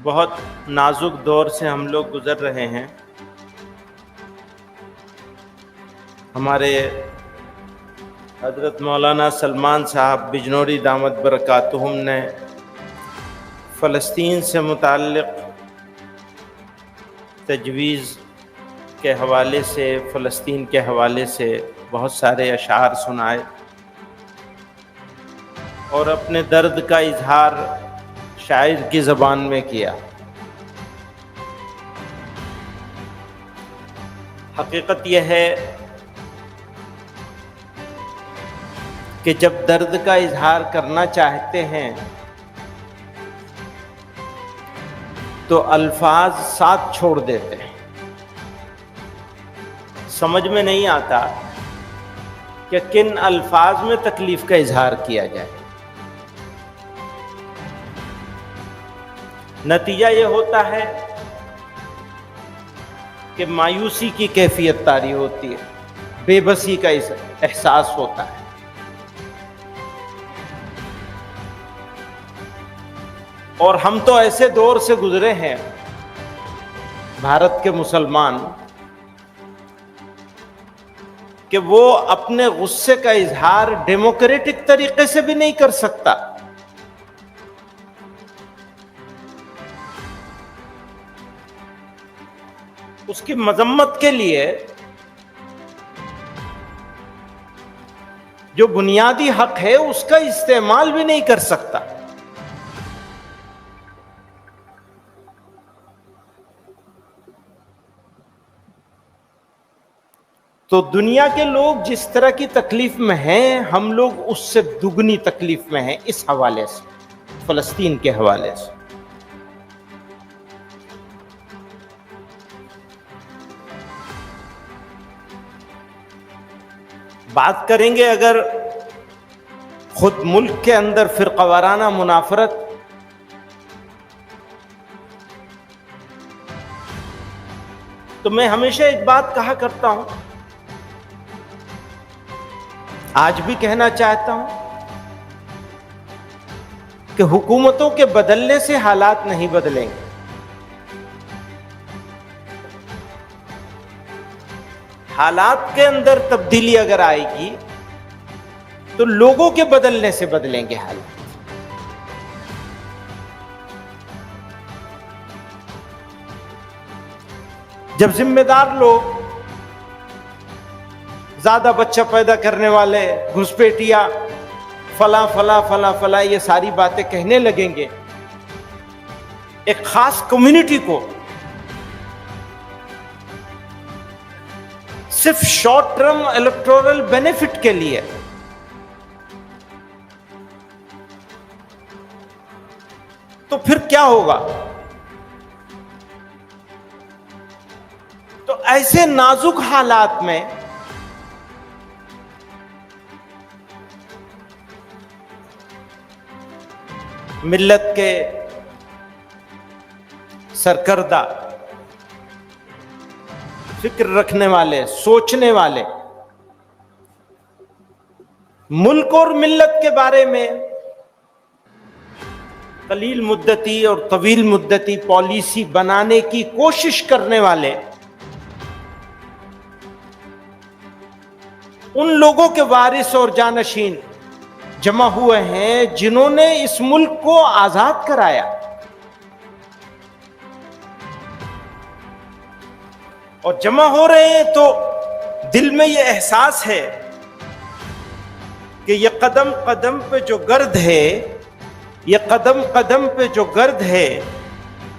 بہت نازک دور سے ہم لوگ گزر رہے ہیں. ہمارے حضرت مولانا سلمان صاحب بجنوری دامت برکاتہم نے فلسطین سے متعلق تجویز کے حوالے سے، فلسطین کے حوالے سے بہت سارے اشعار سنائے اور اپنے درد کا اظہار شاعر کی زبان میں کیا. حقیقت یہ ہے کہ جب درد کا اظہار کرنا چاہتے ہیں تو الفاظ ساتھ چھوڑ دیتے ہیں. سمجھ میں نہیں آتا کہ کن الفاظ میں تکلیف کا اظہار کیا جائے. نتیجہ یہ ہوتا ہے کہ مایوسی کی کیفیت طاری ہوتی ہے، بے بسی کا احساس ہوتا ہے. اور ہم تو ایسے دور سے گزرے ہیں بھارت کے مسلمان کہ وہ اپنے غصے کا اظہار ڈیموکریٹک طریقے سے بھی نہیں کر سکتا. اس کی مذمت کے لیے جو بنیادی حق ہے اس کا استعمال بھی نہیں کر سکتا. تو دنیا کے لوگ جس طرح کی تکلیف میں ہیں، ہم لوگ اس سے دگنی تکلیف میں ہیں اس حوالے سے، فلسطین کے حوالے سے. بات کریں گے اگر خود ملک کے اندر فرقہ وارانہ منافرت، تو میں ہمیشہ ایک بات کہا کرتا ہوں، آج بھی کہنا چاہتا ہوں کہ حکومتوں کے بدلنے سے حالات نہیں بدلیں گے. حالات کے اندر تبدیلی اگر آئے گی تو لوگوں کے بدلنے سے بدلیں گے حالات. جب ذمہ دار لوگ، زیادہ بچہ پیدا کرنے والے، گھسپیٹیا، فلاں فلاں فلاں فلاں، یہ ساری باتیں کہنے لگیں گے ایک خاص کمیونٹی کو صرف شارٹ ٹرم الیکٹورل بینیفٹ کے لیے، تو پھر کیا ہوگا؟ تو ایسے نازک حالات میں ملت کے سرکردہ، فکر رکھنے والے، سوچنے والے، ملک اور ملت کے بارے میں قلیل مدتی اور طویل مدتی پالیسی بنانے کی کوشش کرنے والے، ان لوگوں کے وارث اور جانشین جمع ہوئے ہیں جنہوں نے اس ملک کو آزاد کرایا. اور جمع ہو رہے ہیں تو دل میں یہ احساس ہے کہ یہ قدم قدم پہ جو گرد ہے، یہ قدم قدم پہ جو گرد ہے،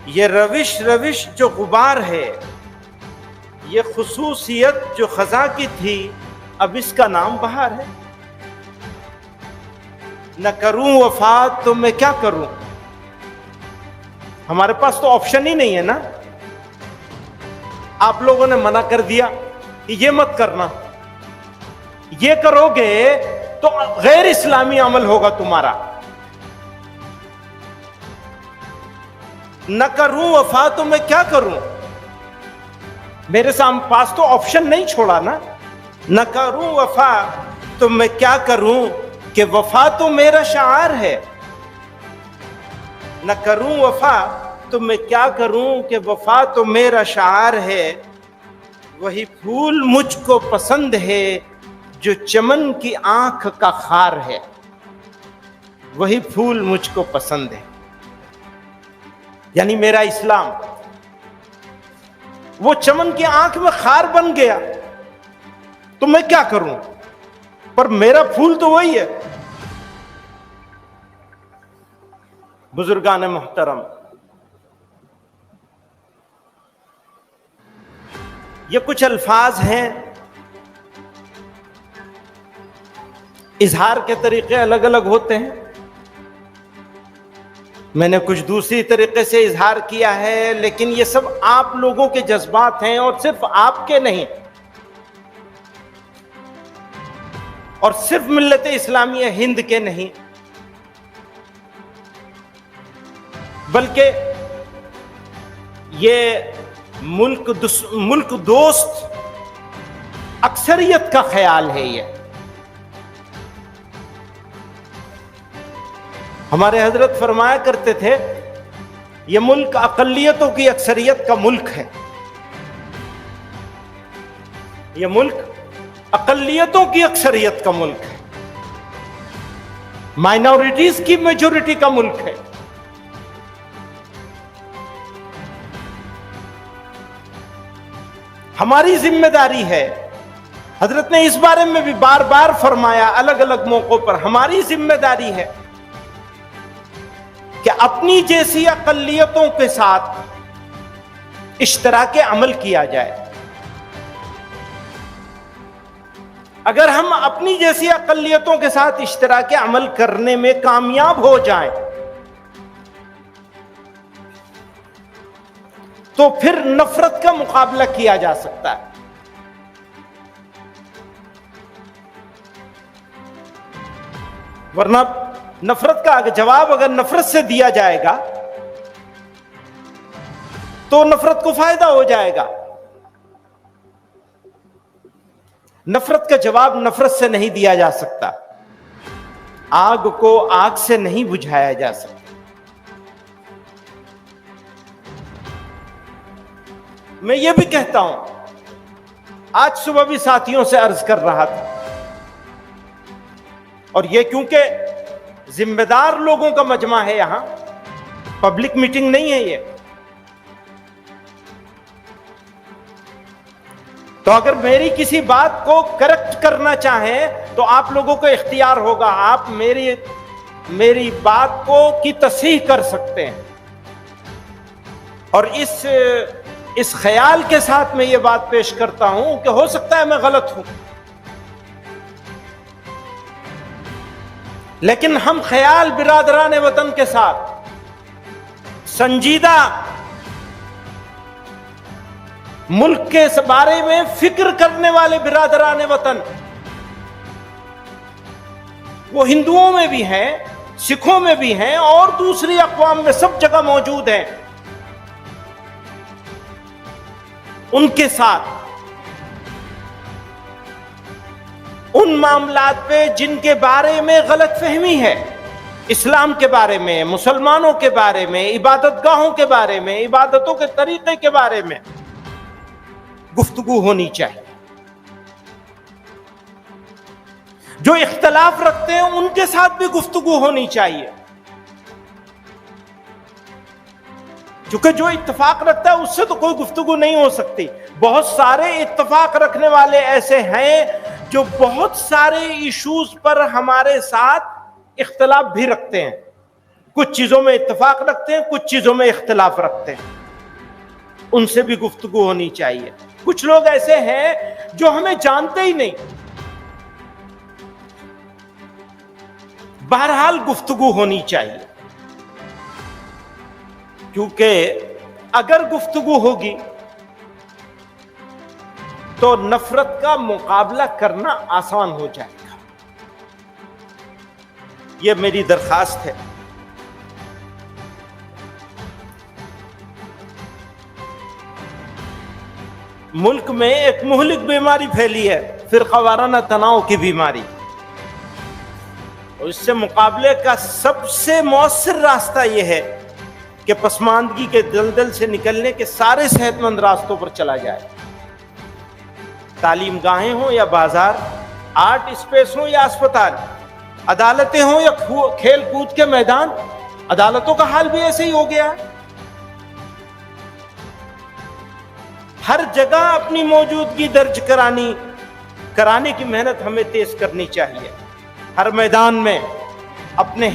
یہ روش روش جو غبار ہے، یہ خصوصیت جو خزاں کی تھی اب اس کا نام بہار ہے. نہ کروں وفا تو میں کیا کروں؟ ہمارے پاس تو آپشن ہی نہیں ہے نا. آپ لوگوں نے منع کر دیا کہ یہ مت کرنا، یہ کرو گے تو غیر اسلامی عمل ہوگا تمہارا. نہ کروں وفا تو میں کیا کروں؟ میرے پاس تو آپشن نہیں چھوڑا نا. نہ کروں وفا تو میں کیا کروں کہ وفا تو میرا شعار ہے. نہ کروں وفا تو میں کیا کروں کہ وفا تو میرا شعار ہے، وہی پھول مجھ کو پسند ہے جو چمن کی آنکھ کا خار ہے، وہی پھول مجھ کو پسند ہے۔ یعنی میرا اسلام وہ چمن کی آنکھ میں خار بن گیا تو میں کیا کروں، پر میرا پھول تو وہی ہے۔ بزرگان محترم، یہ کچھ الفاظ ہیں، اظہار کے طریقے الگ الگ ہوتے ہیں۔ میں نے کچھ دوسری طریقے سے اظہار کیا ہے، لیکن یہ سب آپ لوگوں کے جذبات ہیں، اور صرف آپ کے نہیں، اور صرف ملت اسلامیہ ہند کے نہیں، بلکہ یہ ملک دوست اکثریت کا خیال ہے۔ یہ ہمارے حضرت فرمایا کرتے تھے، یہ ملک اقلیتوں کی اکثریت کا ملک ہے، یہ ملک اقلیتوں کی اکثریت کا ملک ہے، مائنورٹیز کی میجورٹی کا ملک ہے۔ ہماری ذمہ داری ہے، حضرت نے اس بارے میں بھی بار بار فرمایا الگ الگ موقعوں پر، ہماری ذمہ داری ہے کہ اپنی جیسی اقلیتوں کے ساتھ اشتراک عمل کیا جائے۔ اگر ہم اپنی جیسی اقلیتوں کے ساتھ اشتراک عمل کرنے میں کامیاب ہو جائیں تو پھر نفرت کا مقابلہ کیا جا سکتا ہے۔ ورنہ نفرت کا جواب اگر نفرت سے دیا جائے گا تو نفرت کو فائدہ ہو جائے گا۔ نفرت کا جواب نفرت سے نہیں دیا جا سکتا، آگ کو آگ سے نہیں بجھایا جا سکتا۔ میں یہ بھی کہتا ہوں، آج صبح بھی ساتھیوں سے عرض کر رہا تھا، اور یہ کیونکہ ذمہ دار لوگوں کا مجمع ہے، یہاں پبلک میٹنگ نہیں ہے یہ، تو اگر میری کسی بات کو کریکٹ کرنا چاہیں تو آپ لوگوں کو اختیار ہوگا، آپ میری بات کو کی تصحیح کر سکتے ہیں۔ اور اس خیال کے ساتھ میں یہ بات پیش کرتا ہوں کہ ہو سکتا ہے میں غلط ہوں، لیکن ہم خیال برادران وطن کے ساتھ سنجیدہ ملک کے بارے میں فکر کرنے والے برادران وطن، وہ ہندوؤں میں بھی ہیں، سکھوں میں بھی ہیں، اور دوسری اقوام میں سب جگہ موجود ہیں، ان کے ساتھ ان معاملات پہ جن کے بارے میں غلط فہمی ہے، اسلام کے بارے میں، مسلمانوں کے بارے میں، عبادت گاہوں کے بارے میں، عبادتوں کے طریقے کے بارے میں گفتگو ہونی چاہیے۔ جو اختلاف رکھتے ہیں ان کے ساتھ بھی گفتگو ہونی چاہیے، کیونکہ جو اتفاق رکھتا ہے اس سے تو کوئی گفتگو نہیں ہو سکتی۔ بہت سارے اتفاق رکھنے والے ایسے ہیں جو بہت سارے ایشوز پر ہمارے ساتھ اختلاف بھی رکھتے ہیں، کچھ چیزوں میں اتفاق رکھتے ہیں، کچھ چیزوں میں اختلاف رکھتے ہیں، ان سے بھی گفتگو ہونی چاہیے۔ کچھ لوگ ایسے ہیں جو ہمیں جانتے ہی نہیں، بہرحال گفتگو ہونی چاہیے، کیونکہ اگر گفتگو ہوگی تو نفرت کا مقابلہ کرنا آسان ہو جائے گا۔ یہ میری درخواست ہے۔ ملک میں ایک مہلک بیماری پھیلی ہے، فرقہ وارانہ تناؤ کی بیماری، اور اس سے مقابلے کا سب سے مؤثر راستہ یہ ہے کہ پسماندگی کے دلدل سے نکلنے کے سارے صحت مند راستوں پر چلا جائے. تعلیم گاہیں ہوں یا بازار، آرٹ اسپیس ہوں یا اسپتال، عدالتیں ہوں یا کھیل کود کے میدان. عدالتوں کا حال بھی ایسے ہی ہو گیا ہے. ہر جگہ اپنی موجودگی درج کرانے کی محنت ہمیں تیز کرنی چاہیے. ہر میدان میں اپنا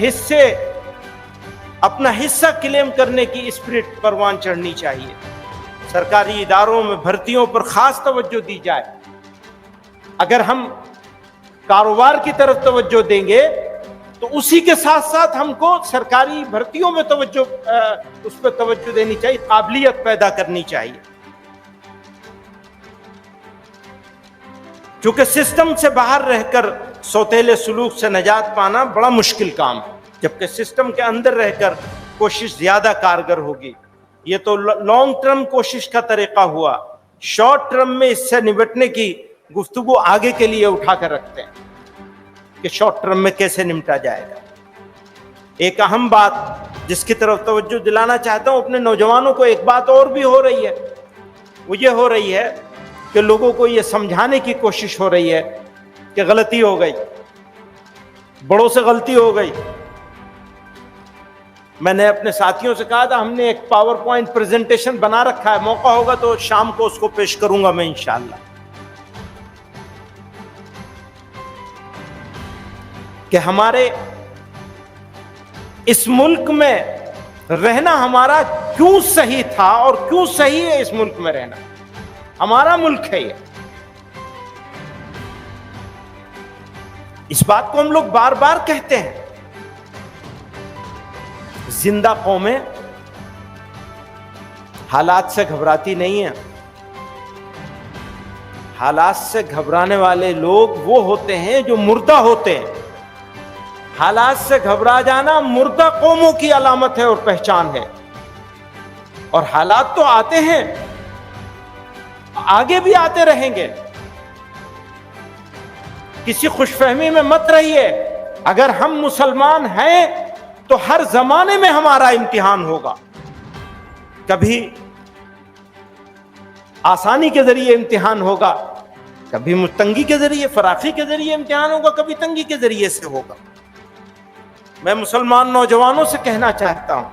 حصہ کلیم کرنے کی اسپرٹ پروان چڑھنی چاہیے. سرکاری اداروں میں بھرتیوں پر خاص توجہ دی جائے. اگر ہم کاروبار کی طرف توجہ دیں گے تو اسی کے ساتھ ساتھ ہم کو سرکاری بھرتیوں میں اس پہ توجہ دینی چاہیے، قابلیت پیدا کرنی چاہیے. چونکہ سسٹم سے باہر رہ کر سوتیلے سلوک سے نجات پانا بڑا مشکل کام ہے، جبکہ سسٹم کے اندر رہ کر کوشش زیادہ کارگر ہوگی. یہ تو لانگ ٹرم کوشش کا طریقہ ہوا. شارٹ ٹرم میں اس سے نمٹنے کی گفتگو آگے کے لیے اٹھا کر رکھتے ہیں کہ شارٹ ٹرم میں کیسے نمٹا جائے گا. ایک اہم بات جس کی طرف توجہ دلانا چاہتا ہوں اپنے نوجوانوں کو، ایک بات اور بھی ہو رہی ہے، وہ یہ ہو رہی ہے کہ لوگوں کو یہ سمجھانے کی کوشش ہو رہی ہے کہ غلطی ہو گئی، بڑوں سے غلطی ہو گئی. میں نے اپنے ساتھیوں سے کہا تھا ہم نے ایک پاور پوائنٹ پریزنٹیشن بنا رکھا ہے، موقع ہوگا تو شام کو اس کو پیش کروں گا میں انشاءاللہ، کہ ہمارے اس ملک میں رہنا ہمارا کیوں صحیح تھا اور کیوں صحیح ہے. اس ملک میں رہنا ہمارا ملک ہے. یہ اس بات کو ہم لوگ بار بار کہتے ہیں. زندہ قومیں حالات سے گھبراتی نہیں ہیں. حالات سے گھبرانے والے لوگ وہ ہوتے ہیں جو مردہ ہوتے ہیں. حالات سے گھبرا جانا مردہ قوموں کی علامت ہے اور پہچان ہے. اور حالات تو آتے ہیں، آگے بھی آتے رہیں گے. کسی خوش فہمی میں مت رہیے. اگر ہم مسلمان ہیں تو ہر زمانے میں ہمارا امتحان ہوگا. کبھی آسانی کے ذریعے امتحان ہوگا، کبھی تنگی کے ذریعے، فراخی کے ذریعے امتحان ہوگا، کبھی تنگی کے ذریعے سے ہوگا. میں مسلمان نوجوانوں سے کہنا چاہتا ہوں،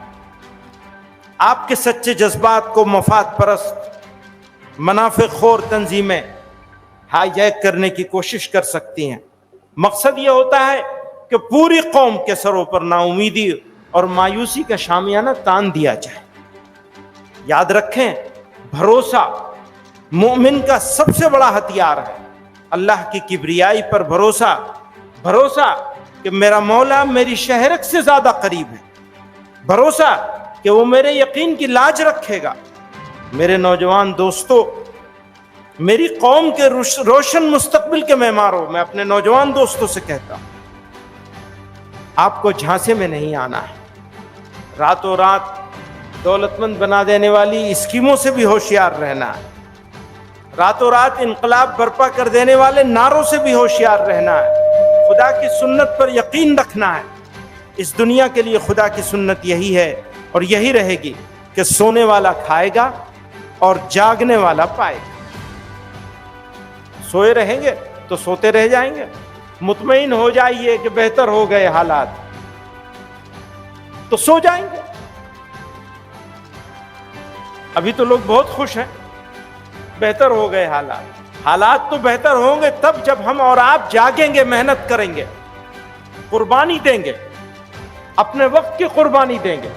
آپ کے سچے جذبات کو مفاد پرست منافع خور تنظیمیں ہائی جیک کرنے کی کوشش کر سکتی ہیں. مقصد یہ ہوتا ہے کہ پوری قوم کے سروں پر نا امیدی اور مایوسی کا شامیانہ تان دیا جائے. یاد رکھیں، بھروسہ مومن کا سب سے بڑا ہتھیار ہے. اللہ کی کبریائی پر بھروسہ کہ میرا مولا میری شہرت سے زیادہ قریب ہے. بھروسہ کہ وہ میرے یقین کی لاج رکھے گا. میرے نوجوان دوستو، میری قوم کے روشن مستقبل کے معماروں، میں اپنے نوجوان دوستوں سے کہتا ہوں، آپ کو جھانسے میں نہیں آنا ہے. راتوں رات دولت مند بنا دینے والی اسکیموں سے بھی ہوشیار رہنا ہے. راتوں رات انقلاب برپا کر دینے والے نعروں سے بھی ہوشیار رہنا ہے. خدا کی سنت پر یقین رکھنا ہے. اس دنیا کے لیے خدا کی سنت یہی ہے اور یہی رہے گی کہ سونے والا کھائے گا اور جاگنے والا پائے گا. سوئے رہیں گے تو سوتے رہ جائیں گے. مطمئن ہو جائیے کہ بہتر ہو گئے حالات تو سو جائیں گے. ابھی تو لوگ بہت خوش ہیں، بہتر ہو گئے حالات. حالات تو بہتر ہوں گے تب جب ہم اور آپ جاگیں گے، محنت کریں گے، قربانی دیں گے، اپنے وقت کی قربانی دیں گے.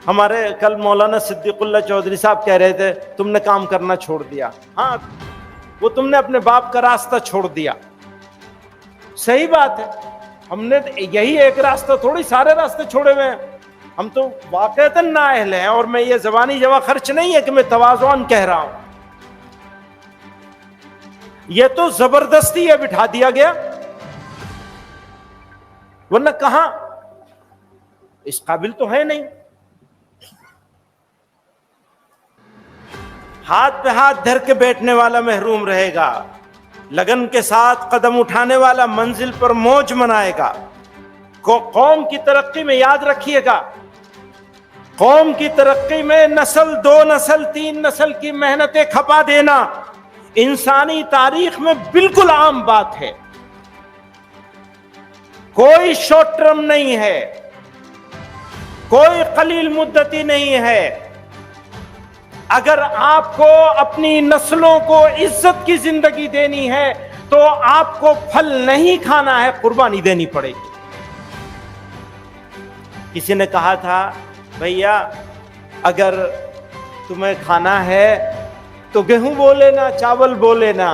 ہمارے کل مولانا صدیق اللہ چودھری صاحب کہہ رہے تھے تم نے کام کرنا چھوڑ دیا. ہاں، وہ تم نے اپنے باپ کا راستہ چھوڑ دیا. صحیح بات ہے. ہم نے یہی ایک راستہ تھوڑی سارے راستے چھوڑے ہوئے ہیں. ہم تو واقعتاً نااہل ہیں، اور میں یہ زبانی جمع خرچ نہیں ہے کہ میں تواضعاً کہہ رہا ہوں. یہ تو زبردستی یہ بٹھا دیا گیا، ورنہ کہاں اس قابل تو ہے نہیں. ہاتھ پہ ہاتھ دھر کے بیٹھنے والا محروم رہے گا. لگن کے ساتھ قدم اٹھانے والا منزل پر موج منائے گا. قوم کی ترقی میں یاد رکھیے گا، قوم کی ترقی میں نسل 2 نسل 3 نسل کی محنتیں کھپا دینا انسانی تاریخ میں بالکل عام بات ہے، کوئی شارٹ ٹرم نہیں ہے، کوئی قلیل مدتی نہیں ہے۔ اگر آپ کو اپنی نسلوں کو عزت کی زندگی دینی ہے تو آپ کو پھل نہیں کھانا ہے، قربانی دینی پڑے گی۔ کسی نے کہا تھا بھیا اگر تمہیں کھانا ہے تو گیہوں بو لینا، چاول بو لینا،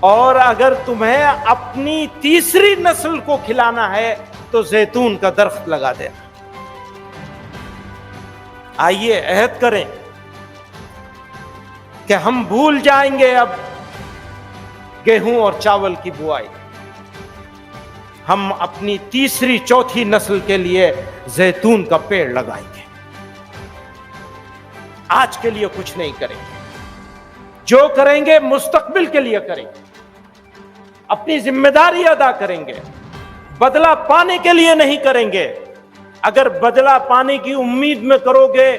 اور اگر تمہیں اپنی تیسری نسل کو کھلانا ہے تو زیتون کا درخت لگا دینا۔ آئیے عہد کریں کہ ہم بھول جائیں گے اب گیہوں اور چاول کی بوائی، ہم اپنی تیسری چوتھی نسل کے لیے زیتون کا پیڑ لگائیں گے۔ آج کے لیے کچھ نہیں کریں گے، جو کریں گے مستقبل کے لیے کریں گے، اپنی ذمہ داری ادا کریں گے، بدلہ پانے کے لیے نہیں کریں گے۔ اگر بدلہ پانے کی امید میں کرو گے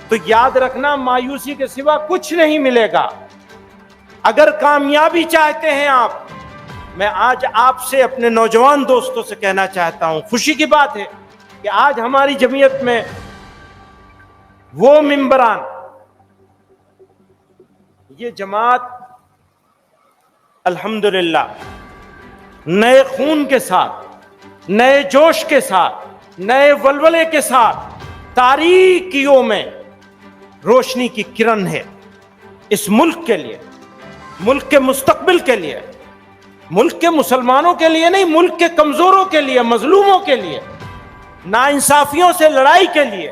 تو یاد رکھنا مایوسی کے سوا کچھ نہیں ملے گا۔ اگر کامیابی چاہتے ہیں آپ، میں آج آپ سے اپنے نوجوان دوستوں سے کہنا چاہتا ہوں، خوشی کی بات ہے کہ آج ہماری جمعیت میں وہ ممبران، یہ جماعت الحمدللہ نئے خون کے ساتھ، نئے جوش کے ساتھ، نئے ولولے کے ساتھ تاریکیوں میں روشنی کی کرن ہے، اس ملک کے لیے، ملک کے مستقبل کے لیے، ملک کے مسلمانوں کے لیے نہیں، ملک کے کمزوروں کے لیے، مظلوموں کے لیے، ناانصافیوں سے لڑائی کے لیے،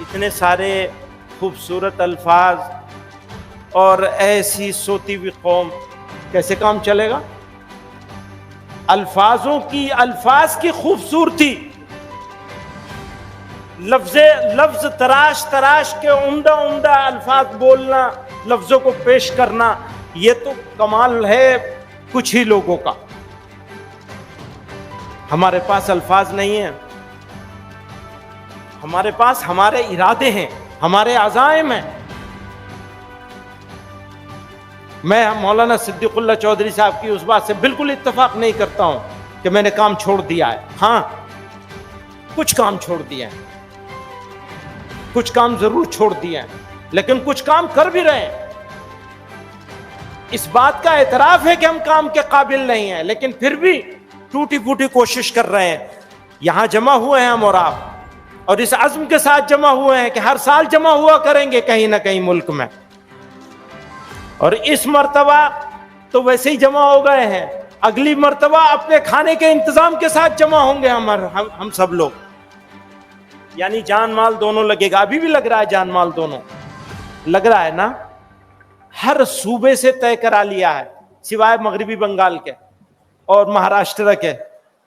اتنے سارے خوبصورت الفاظ اور ایسی سوتی ہوئی قوم، کیسے کام چلے گا؟ الفاظ کی خوبصورتی، لفظ تراش تراش کے عمدہ الفاظ بولنا، لفظوں کو پیش کرنا، یہ تو کمال ہے کچھ ہی لوگوں کا۔ ہمارے پاس الفاظ نہیں ہیں، ہمارے پاس ہمارے ارادے ہیں، ہمارے عزائم ہیں۔ میں مولانا صدیق اللہ چودھری صاحب کی اس بات سے بالکل اتفاق نہیں کرتا ہوں کہ میں نے کام چھوڑ دیا ہے۔ ہاں، کچھ کام چھوڑ دیا ہے، کچھ کام ضرور چھوڑ دیا ہے، لیکن کچھ کام کر بھی رہے ہیں۔ اس بات کا اعتراف ہے کہ ہم کام کے قابل نہیں ہیں، لیکن پھر بھی ٹوٹی پھوٹی کوشش کر رہے ہیں۔ یہاں جمع ہوئے ہیں ہم اور آپ، اور اس عزم کے ساتھ جمع ہوئے ہیں کہ ہر سال جمع ہوا کریں گے کہیں نہ کہیں ملک میں، اور اس مرتبہ تو ویسے ہی جمع ہو گئے ہیں، اگلی مرتبہ اپنے کھانے کے انتظام کے ساتھ جمع ہوں گے ہم سب لوگ، یعنی جان مال دونوں لگے گا۔ ابھی بھی لگ رہا ہے جان مال دونوں لگ رہا ہے نا۔ ہر صوبے سے طے کرا لیا ہے سوائے مغربی بنگال کے اور مہاراشٹر کے،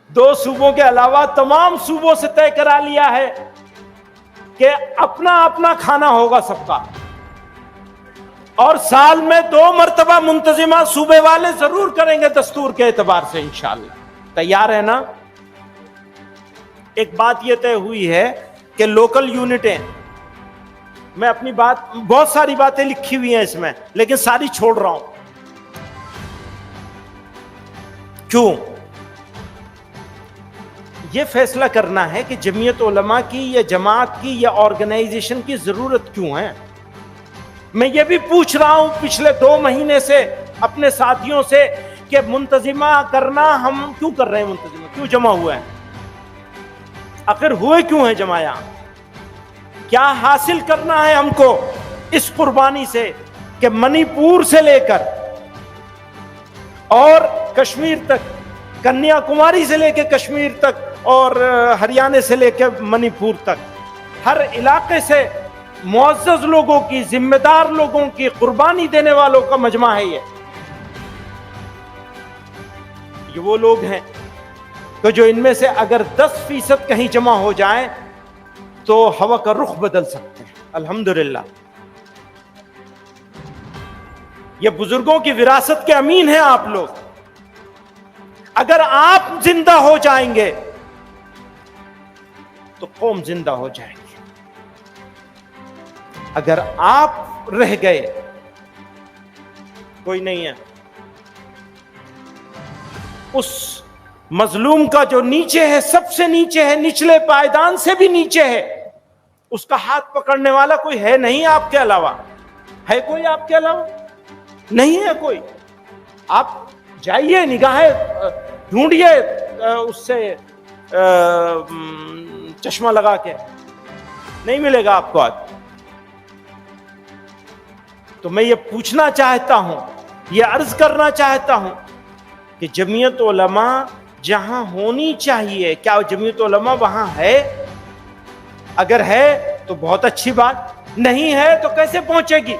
2 صوبوں کے علاوہ تمام صوبوں سے طے کرا لیا ہے کہ اپنا اپنا کھانا ہوگا سب کا، اور سال میں 2 مرتبہ منتظمہ صوبے والے ضرور کریں گے دستور کے اعتبار سے انشاءاللہ۔ تیار ہے نا؟ ایک بات یہ طے ہوئی ہے کہ لوکل یونٹیں، میں اپنی بہت ساری باتیں لکھی ہوئی ہیں اس میں، لیکن ساری چھوڑ رہا ہوں۔ کیوں؟ یہ فیصلہ کرنا ہے کہ جمعیت علماء کی یا جماعت کی یا آرگنائزیشن کی ضرورت کیوں ہے۔ میں یہ بھی پوچھ رہا ہوں پچھلے 2 مہینے سے اپنے ساتھیوں سے کہ منتظمہ کرنا ہم کیوں کر رہے ہیں، منتظمہ کیوں جمع ہوئے ہیں، آخر ہوئے کیوں ہیں جمع یہاں، کیا حاصل کرنا ہے ہم کو اس قربانی سے کہ منی پور سے لے کر اور کشمیر تک، کنیا کماری سے لے کے کشمیر تک اور ہریانہ سے لے کے منی پور تک، ہر علاقے سے معزز لوگوں کی، ذمہ دار لوگوں کی، قربانی دینے والوں کا مجمع ہے۔ یہ وہ لوگ ہیں کہ جو ان میں سے اگر 10% کہیں جمع ہو جائیں تو ہوا کا رخ بدل سکتے ہیں۔ الحمدللہ یہ بزرگوں کی وراثت کے امین ہیں آپ لوگ، اگر آپ زندہ ہو جائیں گے تو قوم زندہ ہو جائے گی. اگر آپ رہ گئے کوئی نہیں ہے. اس مظلوم کا جو نیچے ہے، سب سے نیچے ہے، نچلے پائیدان سے بھی نیچے ہے، اس کا ہاتھ پکڑنے والا کوئی ہے نہیں آپ کے علاوہ. ہے کوئی آپ کے علاوہ؟ نہیں ہے کوئی. آپ جائیے، نگاہیں ڈھونڈیے اس سے چشمہ لگا کے، نہیں ملے گا آپ کو آج. تو میں یہ پوچھنا چاہتا ہوں، یہ عرض کرنا چاہتا ہوں کہ جمعیت علماء جہاں ہونی چاہیے، کیا جمعیت علماء وہاں ہے؟ اگر ہے تو بہت اچھی بات، نہیں ہے تو کیسے پہنچے گی؟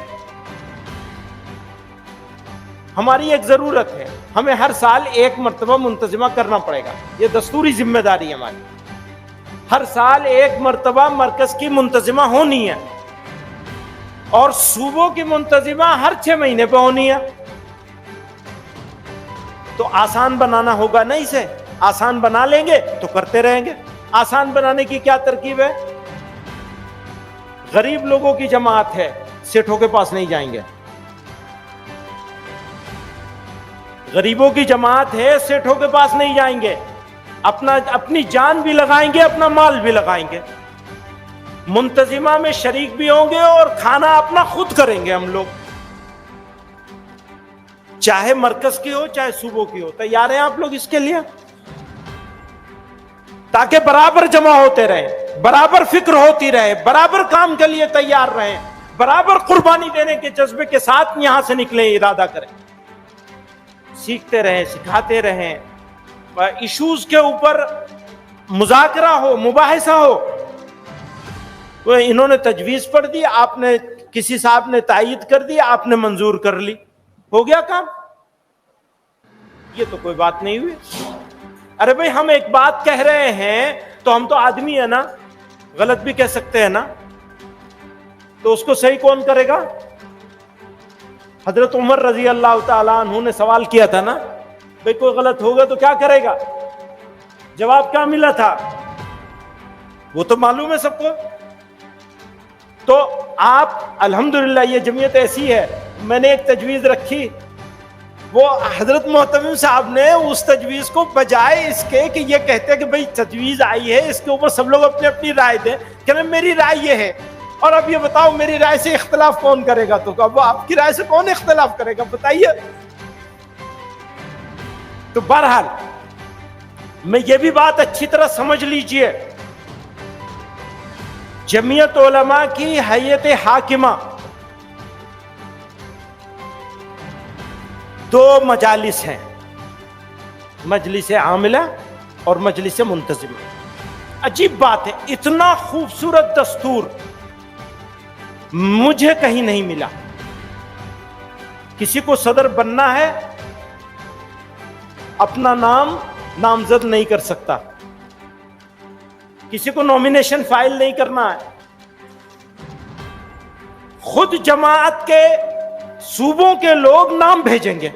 ہماری ایک ضرورت ہے، ہمیں ہر سال ایک مرتبہ منتظمہ کرنا پڑے گا. یہ دستوری ذمہ داری ہے ہماری. ہر سال ایک مرتبہ مرکز کی منتظمہ ہونی ہے، اور صوبوں کی منتظمہ ہر 6 مہینے پہ ہونی ہے. تو آسان بنانا ہوگا نا اسے. آسان بنا لیں گے تو کرتے رہیں گے. آسان بنانے کی کیا ترکیب ہے؟ غریب لوگوں کی جماعت ہے، سیٹھوں کے پاس نہیں جائیں گے. غریبوں کی جماعت ہے، سیٹھوں کے پاس نہیں جائیں گے. اپنی جان بھی لگائیں گے، اپنا مال بھی لگائیں گے. منتظمہ میں شریک بھی ہوں گے اور کھانا اپنا خود کریں گے ہم لوگ. چاہے مرکز کی ہو چاہے صوبوں کی ہو. تیار ہیں آپ لوگ اس کے لیے؟ تاکہ برابر جمع ہوتے رہیں، برابر فکر ہوتی رہے، برابر کام کے لیے تیار رہیں، برابر قربانی دینے کے جذبے کے ساتھ یہاں سے نکلیں، ارادہ کریں. سیکھتے رہیں، سکھاتے رہیں. ایشوز کے اوپر مذاکرہ ہو، مباحثہ ہو. تو انہوں نے تجویز پڑھ دی، آپ نے کسی صاحب نے تائید کر دی، آپ نے منظور کر لی، ہو گیا کام. یہ تو کوئی بات نہیں ہوئی. ارے بھائی ہم ایک بات کہہ رہے ہیں تو ہم تو آدمی ہیں نا، غلط بھی کہہ سکتے ہیں نا. تو اس کو صحیح کون کرے گا؟ حضرت عمر رضی اللہ تعالیٰ عنہ نے سوال کیا تھا نا، بھائی کوئی غلط ہوگا تو کیا کرے گا؟ جواب کیا ملا تھا؟ وہ تو معلوم ہے سب کو. تو آپ الحمدللہ یہ جمعیت ایسی ہے، میں نے ایک تجویز رکھی، وہ حضرت محتمم صاحب نے اس تجویز کو بجائے اس کے کہ یہ کہتے کہ بھئی تجویز آئی ہے اس کے اوپر سب لوگ اپنی اپنی رائے دیں، کہ میری رائے یہ ہے، اور اب یہ بتاؤ میری رائے سے اختلاف کون کرے گا؟ تو اب آپ کی رائے سے کون اختلاف کرے گا بتائیے. تو بہرحال میں یہ بھی بات اچھی طرح سمجھ لیجئے، جمعیت علماء کی ہیئت حاکمہ 2 مجالس ہیں، مجلس عاملہ اور مجلس منتظمہ. عجیب بات ہے، اتنا خوبصورت دستور مجھے کہیں نہیں ملا. کسی کو صدر بننا ہے اپنا نام نامزد نہیں کر سکتا، کسی کو نومینیشن فائل نہیں کرنا ہے. خود جماعت کے صوبوں کے لوگ نام بھیجیں گے،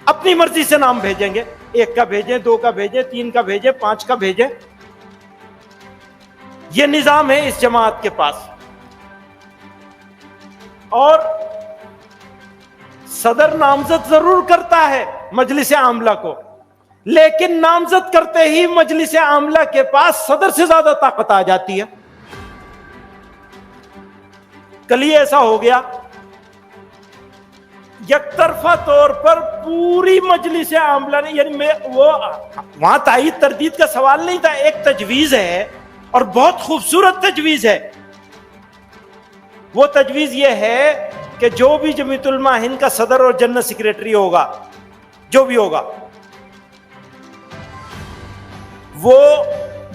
اپنی مرضی سے نام بھیجیں گے. 1 کا بھیجیں، 2 کا بھیجیں، 3 کا بھیجیں، 5 کا بھیجیں. یہ نظام ہے اس جماعت کے پاس. اور صدر نامزد ضرور کرتا ہے مجلس عاملہ کو، لیکن نامزد کرتے ہی مجلس عاملہ کے پاس صدر سے زیادہ طاقت آ جاتی ہے. کل ہی ایسا ہو گیا، یک طرفہ طور پر پوری مجلس عاملہ نے، یعنی وہ وہاں تائید تردید کا سوال نہیں تھا، ایک تجویز ہے اور بہت خوبصورت تجویز ہے. وہ تجویز یہ ہے کہ جو بھی جمعیت علماء ہند کا صدر اور جنرل سیکریٹری ہوگا، جو بھی ہوگا، وہ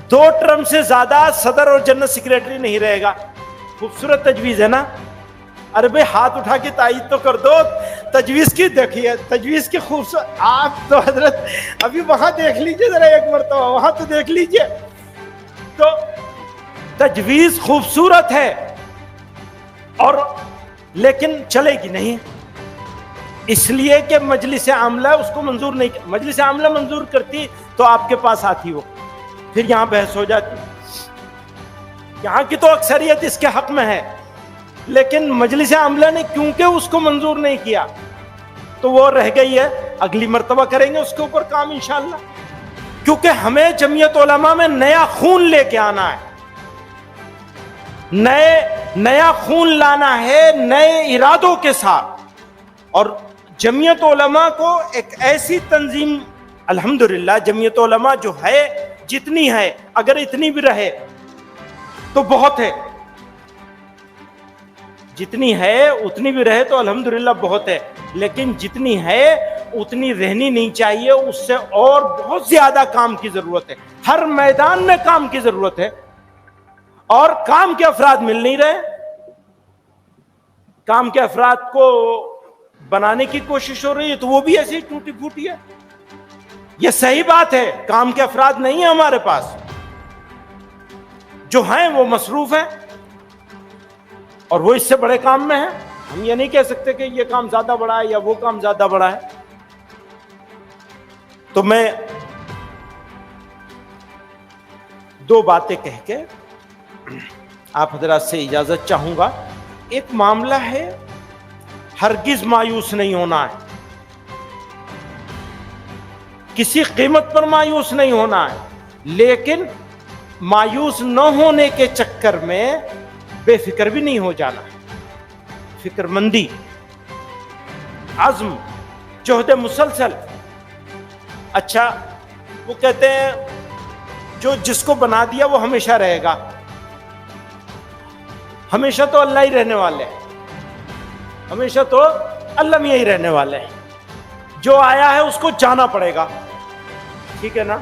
2 ٹرم سے زیادہ صدر اور جنرل سیکریٹری نہیں رہے گا. خوبصورت تجویز ہے نا. ارے بھائی ہاتھ اٹھا کے تائید تو کر دو. تجویز کی دیکھیے، تجویز کی خوبصورت. آپ تو حضرت ابھی وہاں دیکھ لیجئے ذرا ایک مرتبہ، وہاں تو دیکھ لیجئے. تو تجویز خوبصورت ہے، اور لیکن چلے گی نہیں. اس لیے کہ مجلس عاملہ اس کو منظور نہیں، مجلس عاملہ منظور کرتی تو آپ کے پاس آتی وہ، پھر یہاں بحث ہو جاتی. یہاں کی تو اکثریت اس کے حق میں ہے، لیکن مجلس عاملہ نے کیونکہ اس کو منظور نہیں کیا تو وہ رہ گئی ہے. اگلی مرتبہ کریں گے اس کے اوپر کام انشاءاللہ، کیونکہ ہمیں جمعیت علماء میں نیا خون لے کے آنا ہے، نیا خون لانا ہے نئے ارادوں کے ساتھ. اور جمعیت علماء کو ایک ایسی تنظیم، الحمدللہ جمعیت علماء جو ہے جتنی ہے، اگر اتنی بھی رہے تو بہت ہے، جتنی ہے اتنی بھی رہے تو الحمدللہ بہت ہے، لیکن جتنی ہے اتنی رہنی نہیں چاہیے، اس سے اور بہت زیادہ کام کی ضرورت ہے. ہر میدان میں کام کی ضرورت ہے، اور کام کے افراد مل نہیں رہے. کام کے افراد کو بنانے کی کوشش ہو رہی ہے تو وہ بھی ایسی ٹوٹی پھوٹی ہے. یہ صحیح بات ہے، کام کے افراد نہیں ہیں ہمارے پاس، جو ہیں وہ مصروف ہیں اور وہ اس سے بڑے کام میں ہیں. ہم یہ نہیں کہہ سکتے کہ یہ کام زیادہ بڑا ہے یا وہ کام زیادہ بڑا ہے. تو میں دو باتیں کہہ کے آپ حضرات سے اجازت چاہوں گا. ایک معاملہ ہے، ہرگز مایوس نہیں ہونا ہے، کسی قیمت پر مایوس نہیں ہونا ہے، لیکن مایوس نہ ہونے کے چکر میں بے فکر بھی نہیں ہو جانا ہے. فکر مندی، عزم، جہد مسلسل. اچھا وہ کہتے ہیں جو جس کو بنا دیا وہ ہمیشہ رہے گا. ہمیشہ تو اللہ ہی رہنے والے ہیں، ہمیشہ تو اللہ میں ہی رہنے والے ہیں. جو آیا ہے اس کو جانا پڑے گا، ٹھیک ہے نا.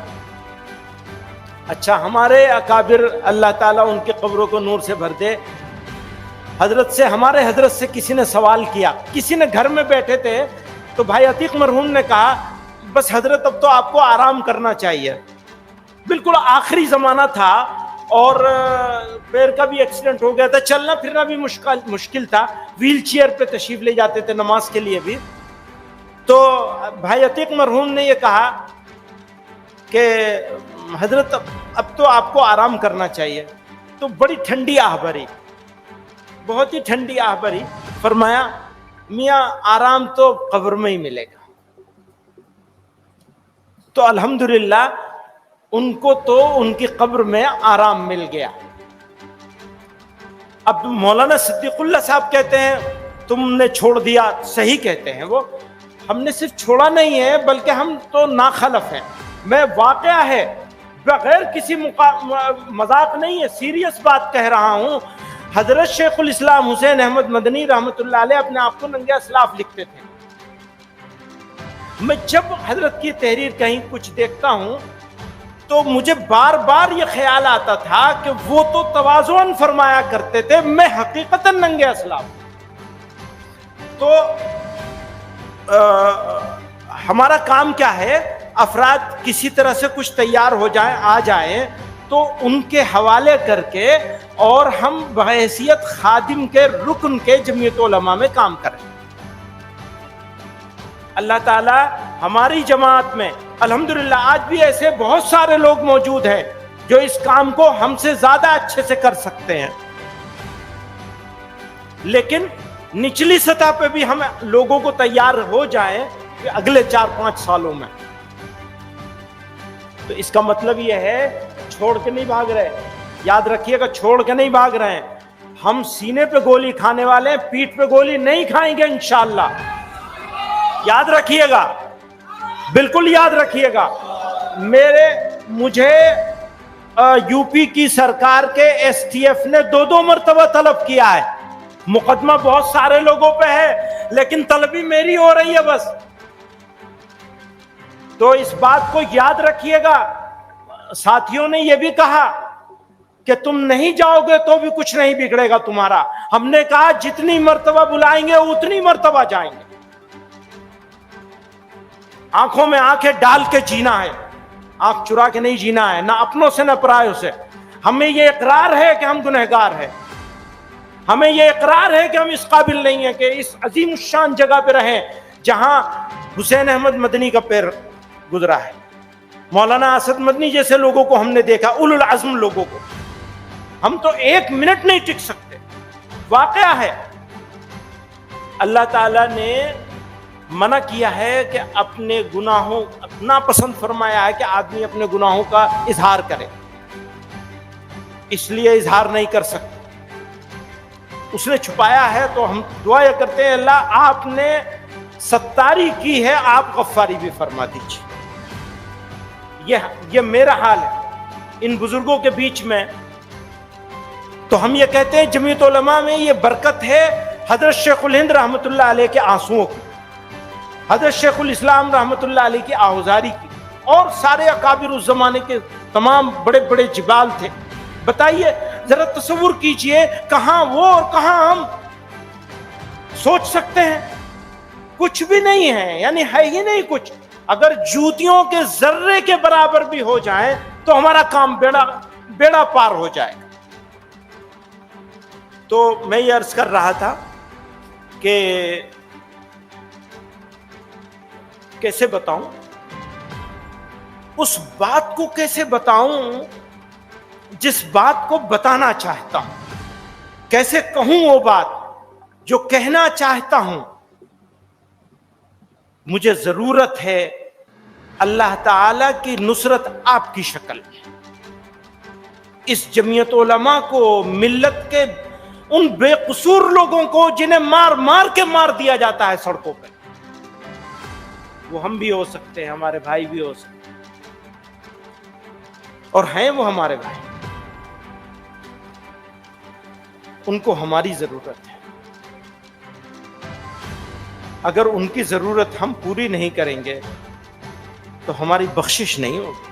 اچھا ہمارے اکابر اللہ تعالیٰ ان کی قبروں کو نور سے بھر دے، ہمارے حضرت سے کسی نے سوال کیا، کسی نے گھر میں بیٹھے تھے تو بھائی عتیق مرحوم نے کہا بس حضرت اب تو آپ کو آرام کرنا چاہیے. بالکل آخری زمانہ تھا اور پیر کا بھی ایکسیڈنٹ ہو گیا تھا، چلنا پھرنا بھی مشکل تھا، ویل چیئر پہ تشریف لے جاتے تھے نماز کے لیے بھی. تو بھائی عتیق مرحوم نے یہ کہا کہ حضرت اب تو آپ کو آرام کرنا چاہیے. تو بڑی ٹھنڈی آہ بھری، بہت ہی ٹھنڈی آہ بھری، فرمایا میاں آرام تو قبر میں ہی ملے گا. تو الحمدللہ ان کو تو ان کی قبر میں آرام مل گیا. اب مولانا صدیق اللہ صاحب کہتے ہیں تم نے چھوڑ دیا، صحیح کہتے ہیں وہ. ہم نے صرف چھوڑا نہیں ہے بلکہ ہم تو ناخلف ہیں. میں واقعہ ہے، بغیر کسی مذاق نہیں ہے، سیریس بات کہہ رہا ہوں. حضرت شیخ الاسلام حسین احمد مدنی رحمۃ اللہ علیہ اپنے آپ کو ننگے اسلاف لکھتے تھے. میں جب حضرت کی تحریر کہیں کچھ دیکھتا ہوں تو مجھے بار بار یہ خیال آتا تھا کہ وہ تو تواضعاً فرمایا کرتے تھے، میں حقیقتاً ننگے اسلاف. تو ہمارا کام کیا ہے، افراد کسی طرح سے کچھ تیار ہو جائیں، آ جائیں تو ان کے حوالے کر کے اور ہم بحیثیت خادم کے رکن کے جمعیت علماء میں کام کریں. اللہ تعالی ہماری جماعت میں الحمدللہ آج بھی ایسے بہت سارے لوگ موجود ہیں جو اس کام کو ہم سے زیادہ اچھے سے کر سکتے ہیں، لیکن نچلی سطح پہ بھی ہم لوگوں کو تیار ہو جائیں کہ اگلے 4-5 سالوں میں. تو اس کا مطلب یہ ہے چھوڑ کے نہیں بھاگ رہے. یاد رکھیے گا، چھوڑ کے نہیں بھاگ رہے ہیں. ہم سینے پہ گولی کھانے والے ہیں، پیٹھ پہ گولی نہیں کھائیں گے انشاءاللہ. یاد رکھیے گا، بالکل یاد رکھیے گا. مجھے یو پی کی سرکار کے ایس ٹی ایف نے 2 مرتبہ طلب کیا ہے. مقدمہ بہت سارے لوگوں پہ ہے لیکن طلبی میری ہو رہی ہے بس. تو اس بات کو یاد رکھیے گا. ساتھیوں نے یہ بھی کہا کہ تم نہیں جاؤ گے تو بھی کچھ نہیں بگڑے گا تمہارا. ہم نے کہا جتنی مرتبہ بلائیں گے اتنی مرتبہ جائیں گے. آنکھوں میں آنکھیں ڈال کے جینا ہے، آنکھ چرا کے نہیں جینا ہے، نہ اپنوں سے نہ پرایوں سے. ہمیں یہ اقرار ہے کہ ہم گنہگار ہیں، ہمیں یہ اقرار ہے کہ ہم اس قابل نہیں ہیں کہ اس عظیم الشان جگہ پہ رہیں جہاں حسین احمد مدنی کا پیر گزرا ہے، مولانا اسد مدنی جیسے لوگوں کو ہم نے دیکھا، اولو العزم لوگوں کو. ہم تو 1 منٹ نہیں ٹک سکتے. واقعہ ہے اللہ تعالیٰ نے منع کیا ہے کہ اپنے گناہوں ناپسند فرمایا ہے کہ آدمی اپنے گناہوں کا اظہار کرے، اس لیے اظہار نہیں کر سکتے. اس نے چھپایا ہے تو ہم دعا یہ کرتے ہیں اللہ آپ نے ستاری کی ہے، آپ غفاری بھی فرما دیجیے. یہ میرا حال ہے ان بزرگوں کے بیچ میں. تو ہم یہ کہتے ہیں جمعیت علماء میں یہ برکت ہے حضرت شیخ الہند رحمۃ اللہ علیہ کے آنسوؤں کی، حضرت شیخ الاسلام رحمۃ اللہ علیہ کی آہوزاری کی، اور سارے اکابر اس زمانے کے تمام بڑے بڑے جبال تھے. بتائیے ذرا تصور کیجئے، کہاں وہ اور کہاں ہم. سوچ سکتے ہیں کچھ بھی نہیں ہے، یعنی ہے ہی نہیں کچھ. اگر جوتیوں کے ذرے کے برابر بھی ہو جائیں تو ہمارا کام بیڑا پار ہو جائے. تو میں یہ عرض کر رہا تھا کہ کیسے بتاؤں اس بات کو، کیسے بتاؤں جس بات کو بتانا چاہتا ہوں، کیسے کہوں وہ بات جو کہنا چاہتا ہوں. مجھے ضرورت ہے اللہ تعالی کی نصرت آپ کی شکل میں. اس جمعیت علماء کو، ملت کے ان بے قصور لوگوں کو جنہیں مار مار کے مار دیا جاتا ہے سڑکوں پہ، وہ ہم بھی ہو سکتے ہیں، ہمارے بھائی بھی ہو سکتے ہیں، اور ہیں وہ ہمارے بھائی. ان کو ہماری ضرورت ہے. اگر ان کی ضرورت ہم پوری نہیں کریں گے تو ہماری بخشش نہیں ہوگی.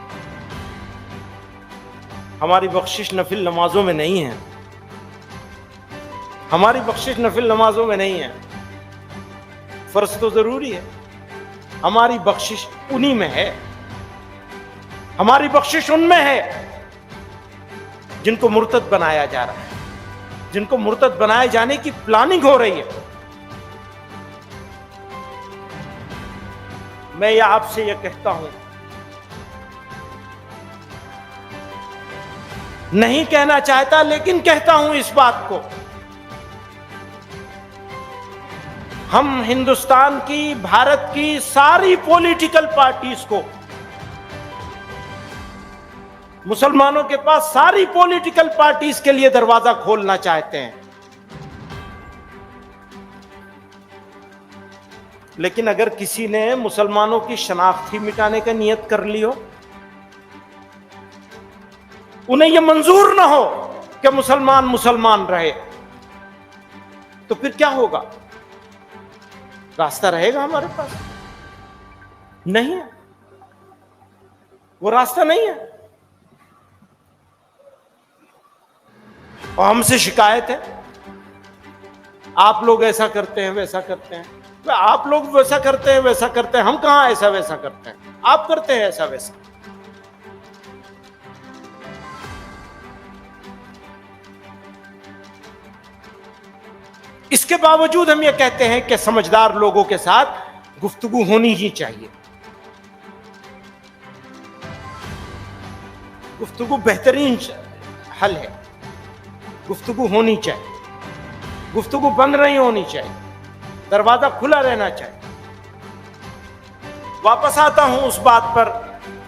ہماری بخشش نفل نمازوں میں نہیں ہے، ہماری بخشش نفل نمازوں میں نہیں ہے. فرض تو ضروری ہے، ہماری بخشش انہی میں ہے. ہماری بخشش ان میں ہے جن کو مرتد بنایا جا رہا ہے، جن کو مرتد بنائے جانے کی پلاننگ ہو رہی ہے. میں یہ آپ سے یہ کہتا ہوں، نہیں کہنا چاہتا لیکن کہتا ہوں اس بات کو، ہم ہندوستان کی، بھارت کی ساری پولیٹیکل پارٹیز کو، مسلمانوں کے پاس ساری پولیٹیکل پارٹیز کے لیے دروازہ کھولنا چاہتے ہیں. لیکن اگر کسی نے مسلمانوں کی شناخت ہی مٹانے کا نیت کر لی ہو، انہیں یہ منظور نہ ہو کہ مسلمان رہے، تو پھر کیا ہوگا؟ راستہ رہے گا ہمارے پاس؟ نہیں ہے، وہ راستہ نہیں ہے. اور ہم سے شکایت ہے آپ لوگ ایسا کرتے ہیں، ویسا کرتے ہیں. آپ لوگ ویسا کرتے ہیں، ویسا کرتے ہیں، ہم کہاں ایسا ویسا کرتے ہیں؟ آپ کرتے ہیں ایسا ویسا. اس کے باوجود ہم یہ کہتے ہیں کہ سمجھدار لوگوں کے ساتھ گفتگو ہونی ہی چاہیے. گفتگو بہترین حل ہے. گفتگو ہونی چاہیے، گفتگو بند نہیں ہونی چاہیے، دروازہ کھلا رہنا چاہیے. واپس آتا ہوں اس بات پر،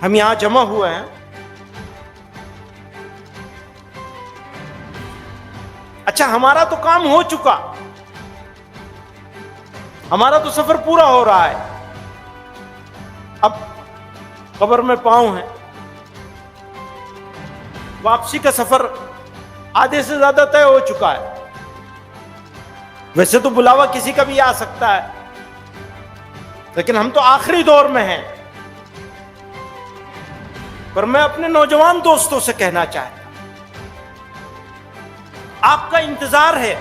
ہم یہاں جمع ہوئے ہیں. اچھا، ہمارا تو کام ہو چکا، ہمارا تو سفر پورا ہو رہا ہے. اب قبر میں پاؤں ہیں، واپسی کا سفر آدھے سے زیادہ طے ہو چکا ہے. ویسے تو بلاوا کسی کا بھی آ سکتا ہے، لیکن ہم تو آخری دور میں ہیں. پر میں اپنے نوجوان دوستوں سے کہنا چاہتا ہوں، آپ کا انتظار ہے